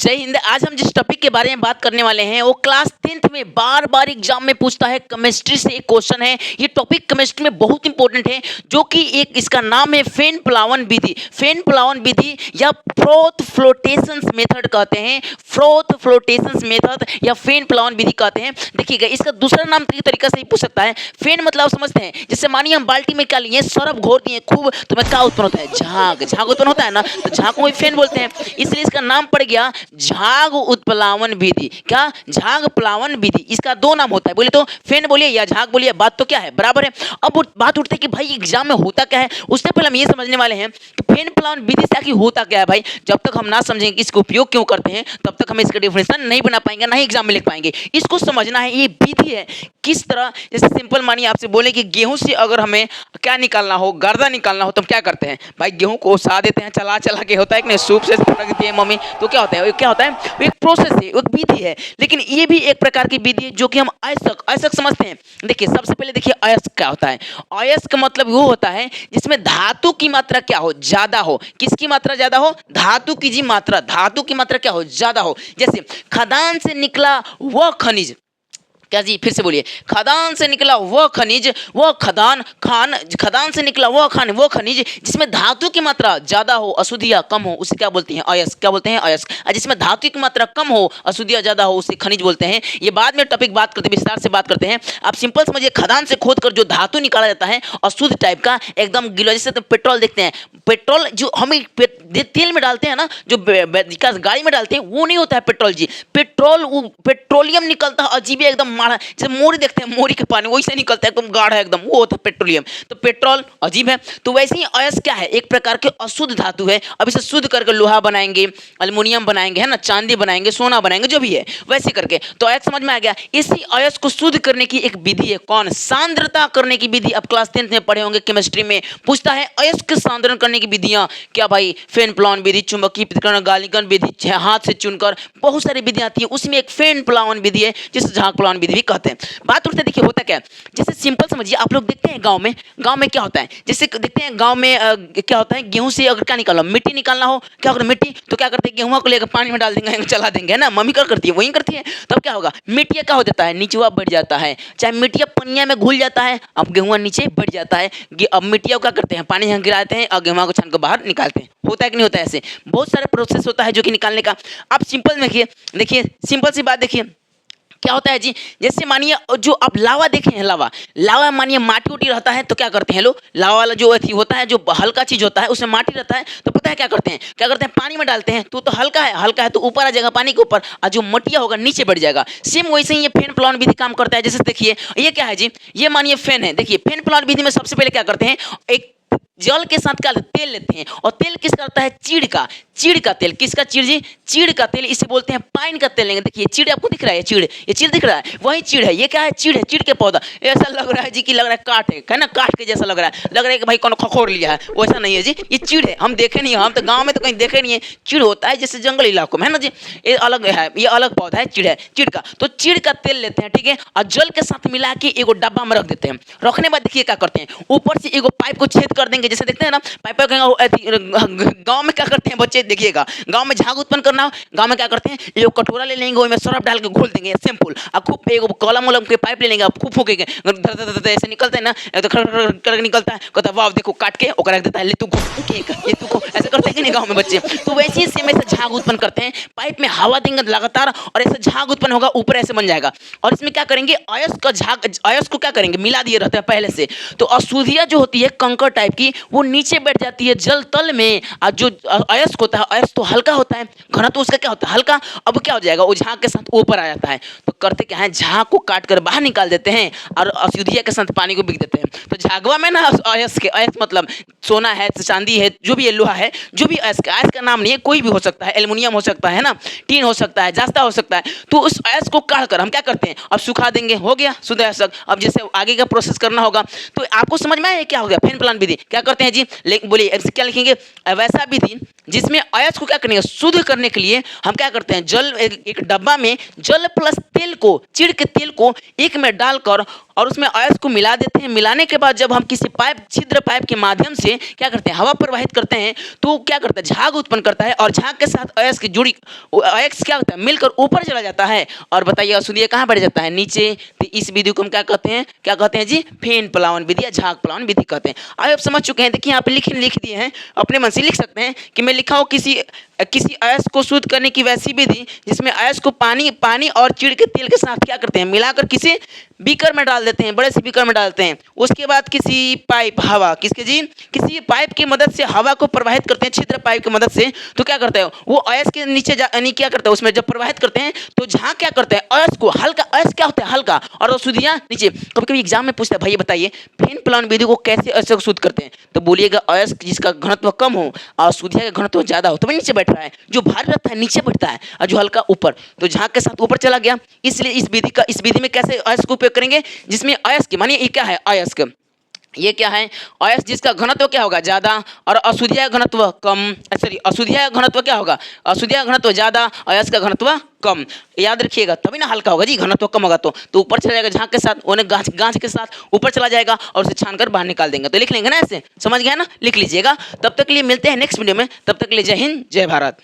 जय हिंद। आज हम जिस टॉपिक के बारे में बात करने वाले हैं वो क्लास 10th में बार बार एग्जाम में पूछता है। केमिस्ट्री से एक क्वेश्चन है। ये टॉपिक केमिस्ट्री में बहुत इंपॉर्टेंट है, जो कि एक इसका नाम है फेन प्लावन विधि। फेन प्लावन विधि या फ्रोथ फ्लोटेशंस मेथड कहते हैं। फ्रोथ फ्लोटेशंस मेथड या फेन प्लावन विधि कहते हैं। देखिएगा, इसका दूसरा नाम तरीका से ही पूछ सकता है। फेन मतलब आप समझते हैं, जैसे मानिए हम बाल्टी में क्या लिए, सरफ घोर दिए खूब, तो में क्या उत्पन्न होता है? झाग। झाग उत्पन्न होता है ना, तो झाग को भी फेन बोलते हैं। इसलिए इसका नाम पड़ गया झाग उत्प्लावन विधि। क्या? झाग प्लावन विधि। इसका दो नाम होता है, बोले तो फेन बोलिए या झाग बोलिए, बात तो क्या है, बराबर है। अब बात उठती है कि भाई एग्जाम में होता क्या है। उससे पहले हम ये समझने वाले हैं कि फेन प्लावन विधि से आखिर होता क्या है। भाई जब तक हम ना समझेंगे कि इसका उपयोग क्यों करते हैं, तब तक हम इसका डेफिनेशन नहीं बना पाएंगे, ना ही एग्जाम में लिख पाएंगे। इसको समझना है, ये विधि है किस तरह। जैसे सिंपल मानिए आपसे बोले कि गेहूं से अगर हमें क्या निकालना हो, गर्दा निकालना हो, तो हम क्या करते हैं? भाई गेहूं को ओसा देते हैं, चला चला के, होता है कि नहीं, सूप से रख देती है मम्मी, तो क्या होता है? क्या होता है? वो एक प्रोसेस है, एक विधि है। लेकिन ये भी एक प्रकार की विधि है जो कि हम अयस्क समझते हैं। देखिए सबसे पहले देखिए अयस्क क्या होता है। अयस्क मतलब वो होता है जिसमें धातु की मात्रा क्या हो, ज्यादा हो। किसकी मात्रा ज्यादा हो? धातु की जी मात्रा। धातु की मात्रा क्या हो? ज्यादा हो। जैसे खदान से निकला वह खनिज, क्या जी, फिर से बोलिए, खदान से निकला वह खनिज, वह खदान से निकला वह खनिज जिसमें धातु की मात्रा ज्यादा हो, अशुद्धियां कम हो, उसे क्या बोलते हैं? अयस्क। क्या बोलते हैं? अयस्क। और जिसमें धातु की मात्रा कम हो, अशुद्धियां ज्यादा हो, उसे खनिज बोलते हैं। ये बाद में टॉपिक बात करते हैं, विस्तार से बात करते हैं। आप सिंपल समझिए, खदान से खोद कर जो धातु निकाला जाता है अशुद्ध टाइप का, एकदम गिलो, जैसे तो पेट्रोल देखते हैं, पेट्रोल जो हम तेल में डालते हैं ना, जो गाड़ी में डालते हैं, वो नहीं होता है पेट्रोल जी। पेट्रोलियम निकलता है अजीब एकदम माड़ा, जैसे मोरी देखते हैं, मोरी के पानी वैसे निकलता है, एकदम गाढ़ा एकदम, वो होता है पेट्रोलियम। तो पेट्रोल अजीब है। तो वैसे ही अयस्क क्या है? एक प्रकार के अशुद्ध धातु है। अब इसे शुद्ध करके लोहा बनाएंगे, एल्युमिनियम बनाएंगे, है ना, चांदी बनाएंगे, सोना बनाएंगे, जो भी है वैसे करके। तो अयस्क समझ में आ गया। इसी अयस्क को शुद्ध करने की एक विधि है। कौन? सांद्रता करने की विधि। अब क्लास 10th में पढ़े होंगे, केमिस्ट्री में पूछता है अयस्क सांद्रण करने की विधियां क्या भाई? फेन प्लावन विधि, चुंबकीय पृथक्करण, गालिकन विधि, हाथ से चुनकर, बहुत सारी विधियां आती है। उसमें एक फेन प्लावन विधि है जिसे झाग प्लावन विधि भी कहते हैं। बात उठते देखिए होता क्या है। जैसे सिंपल समझिए, आप लोग देखते हैं गांव में क्या होता है। जैसे देखते हैं गांव में क्या होता है, गेहूं से अगर क्या निकालना, मिट्टी निकालना हो, क्या होगा? मिट्टी तो क्या करते हैं, गेहूं को लेकर पानी में डाल देंगे, चला देंगे, है ना। मम्मी क्या करती है? वही करती है। तब क्या होगा? मिट्टिया क्या हो जाता है? नीचवा बढ़ जाता है। चाहे मिट्टिया पनिया में घुल जाता है, अब गेहूं नीचे बढ़ जाता है। अब मिट्टिया को क्या करते हैं? पानी में गिराते हैं और गेहूं को छान कर बाहर निकालते हैं। होता है कि नहीं होता है? ऐसे बहुत सारे प्रोसेस होता है जो कि निकालने का। आप सिंपल देखिए सिंपल सी बात देखिए, क्या होता है जी। जैसे मानिए जो आप लावा देखे हैं, लावा मानिए माटी उटी रहता है, तो क्या करते हैं लोग? लावा वाला जो होता है, जो हल्का चीज होता है, उसमें माटी रहता है, तो पता है क्या करते हैं? पानी में डालते हैं, तो हल्का है तो ऊपर आ जाएगा पानी के ऊपर, और जो मटिया होगा नीचे बढ़ जाएगा। सेम वैसे ही ये फेन प्लावन विधि काम करता है। जैसे देखिए ये क्या है जी, ये मानिए फेन है। देखिए फेन प्लावन विधि में सबसे पहले क्या करते हैं, एक जल के साथ क्या तेल लेते हैं, और तेल किसका होता है? चीड़ का तेल। किसका? चीड़ जी, चीड़ का तेल, इसे बोलते हैं पाइन का तेल लेंगे। देखिए चीड़ आपको दिख रहा है, ये चीड़ दिख रहा है, वही चीड़ है। ये क्या है? चीड़ है, चीड़ के पौधा। ऐसा लग रहा है जी कि लग रहा है काट है ना, काट के जैसा लग रहा है कि भाई कौन खखोर लिया है, वैसा नहीं है जी, ये चीड़ है। हम देखे नहीं, हम तो गाँव में तो कहीं देखे नहीं है। चीड़ होता है जैसे जंगल इलाकों में, है ना जी, ये अलग है, ये अलग पौधा है, चीड़ का। तो चीड़ का तेल लेते हैं, ठीक है, और जल के साथ मिला के एगो डब्बा में रख देते हैं। रखने बाद देखिए क्या करते हैं, ऊपर से एगो पाइप को छेद कर देंगे। जैसे देखते हैं ना पाइप, गांव में क्या करते हैं बच्चे, देखिएगा गांव में झाग उत्पन्न करना हो, गांव में क्या करते हैं, ये कटोरा ले लेंगे, उसमें सरफ डाल के घोल देंगे, सिंपल। अब खूब एगो कलम वलम के पाइप ले लेंगे, अब खूब फूकेंगे, ऐसे निकलता है ना, तो खड़ निकलता है, कहता है वाह देखो, काट के और रख देता है, ले तू को ऐसे करते हैं कि नहीं गांव में बच्चे। तो वैसे ही सेम ऐसे झाग उत्पन्न करते हैं। पाइप में हवा देंगे लगातार, और ऐसे झाग उत्पन्न होगा, ऊपर ऐसे बन जाएगा। और इसमें क्या करेंगे, अयस्क को क्या करेंगे, मिला दिए रहते हैं पहले से। तो अशुद्धियां जो होती है कंकड़ टाइप की, वो नीचे बैठ जाती है जल तल में। और जो अयस्क होता है, अयस्क तो हल्का होता है, घनत्व तो उसका क्या होता है? हल्का। अब क्या हो जाएगा, वो झाग के साथ ऊपर आ जाता है। तो करते क्या है, झाग को काट कर बाहर निकाल देते हैं, और अशुद्धियां के साथ पानी को बिक देते हैं। तो झागवा में ना अयस्क मतलब सोना है, चांदी है, जो भी लोहा है, जो भी अयस्क का नाम नहीं है, कोई भी हो सकता है, एल्युमिनियम हो सकता है ना, टीन हो सकता है, जास्ता हो सकता है। तो उस अयस्क को काट कर हम क्या करते हैं, अब सुखा देंगे, हो गया शुद्ध अयस्क। अब जैसे आगे का प्रोसेस करना होगा, तो आपको समझ में आया क्या हो गया? फेन प्लावन विधि क्या करते हैं जी, बोलिए क्या लिखेंगे? वैसा विधि जिसमें अयस्क को क्या करेंगे, शुद्ध करने के लिए हम क्या करते हैं, जल एक डब्बा में जल प्लस तेल को, चीड़ के तेल को एक में डालकर और उसमें अयस्क को मिला देते हैं। मिलाने के बाद जब हम किसी छिद्र पाइप के माध्यम से क्या करते हैं, हवा प्रवाहित करते हैं, तो क्या करता है, झाग उत्पन्न करता है और झाग के साथ अयस्क जुड़ी अयस्क क्या होता है, मिलकर ऊपर चला जाता है और बताइए अशुद्धियाँ कहाँ बढ़ जाता है, नीचे। तो इस विधि को हम क्या कहते हैं जी, फेन प्लावन विधि या झाग प्लावन विधि कहते हैं। अब आप समझ चुके हैं। देखिए यहाँ पे लिख दिए हैं, अपने मन से लिख सकते हैं कि मैं लिखा हूँ किसी अयस्क को शुद्ध करने की वैसी विधि जिसमें अयस्क को पानी और चिड़ के तेल के साथ क्या करते हैं, मिलाकर किसी बीकर में डाल देते हैं, बड़े से बीकर में डालते हैं। उसके बाद किसी पाइप की मदद से हवा को प्रवाहित करते हैं, छिद्र पाइप की मदद से। तो क्या करता है, वो अयस्क के नीचे यानी क्या करता है, उसमें जब प्रवाहित करते हैं तो झाग क्या करता है, अयस्क को हल्का, अयस्क क्या होता है, हल्का, और अशुद्धियाँ नीचे। कभी कभी एग्जाम में पूछता है, भाई बताइए फेन प्लावन विधि को कैसे अयस्क को शुद्ध करते हैं, तो बोलिएगा अयस्क जिसका घनत्व कम हो और अशुद्धियाँ का घनत्व ज्यादा हो, तो वह नीचे बैठ रहा है, जो भारी रहता है नीचे बैठता है और जो हल्का ऊपर, तो झाग के साथ ऊपर चला गया। इसलिए इस विधि में कैसे अयस्क का उपयोग करेंगे, जिसमें अयस्क मानिए ये क्या है, अयस्क, ये क्या है, अयस्क जिसका घनत्व क्या होगा, ज्यादा, और अशुद्धियाँ घनत्व कम, अशुद्धियाँ घनत्व क्या होगा, अशुद्धियाँ घनत्व ज्यादा, अयस्क का घनत्व कम। याद रखिएगा, तभी ना हल्का होगा जी, घनत्व कम होगा तो ऊपर चला जाएगा, झाग के साथ उन्हें गांच के साथ ऊपर चला जाएगा और उसे छान कर बाहर निकाल देंगे। तो लिख लेंगे ना, ऐसे समझ गया ना, लिख लीजिएगा। तब तक के लिए मिलते हैं नेक्स्ट वीडियो में, तब तक के लिए जय हिंद जय भारत।